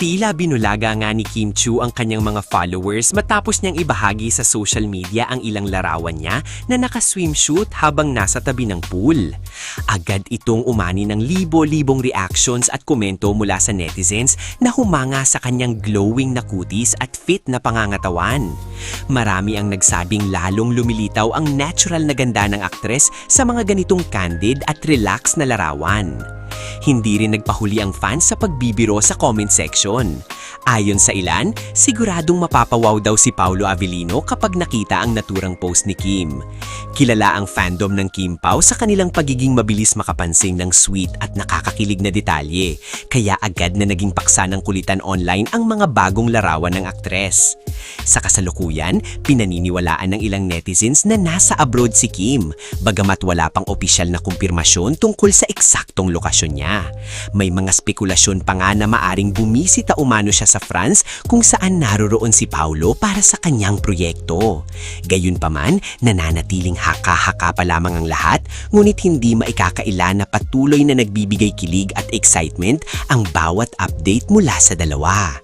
Tila binulaga nga ni Kim Chiu ang kanyang mga followers matapos niyang ibahagi sa social media ang ilang larawan niya na naka-swimsuit habang nasa tabi ng pool. Agad itong umani ng libo-libong reactions at komento mula sa netizens na humanga sa kanyang glowing na kutis at fit na pangangatawan. Marami ang nagsabing lalong lumilitaw ang natural na ganda ng aktres sa mga ganitong candid at relax na larawan. Hindi rin nagpahuli ang fans sa pagbibiro sa comment section. Ayon sa ilan, siguradong mapapawaw daw si Paolo Avellino kapag nakita ang naturang post ni Kim. Kilala ang fandom ng Kim Pao sa kanilang pagiging mabilis makapansin ng sweet at nakakakilig na detalye, kaya agad na naging paksa ng kulitan online ang mga bagong larawan ng aktres. Sa kasalukuyan, pinaniniwalaan ng ilang netizens na nasa abroad si Kim, bagamat wala pang opisyal na kumpirmasyon tungkol sa eksaktong lokasyon niya. May mga spekulasyon pa nga na maaring bumisita umano siya sa France kung saan naroroon si Paolo para sa kanyang proyekto. Gayunpaman, nananatiling haka-haka pa lamang ang lahat, ngunit hindi maikakaila na patuloy na nagbibigay kilig at excitement ang bawat update mula sa dalawa.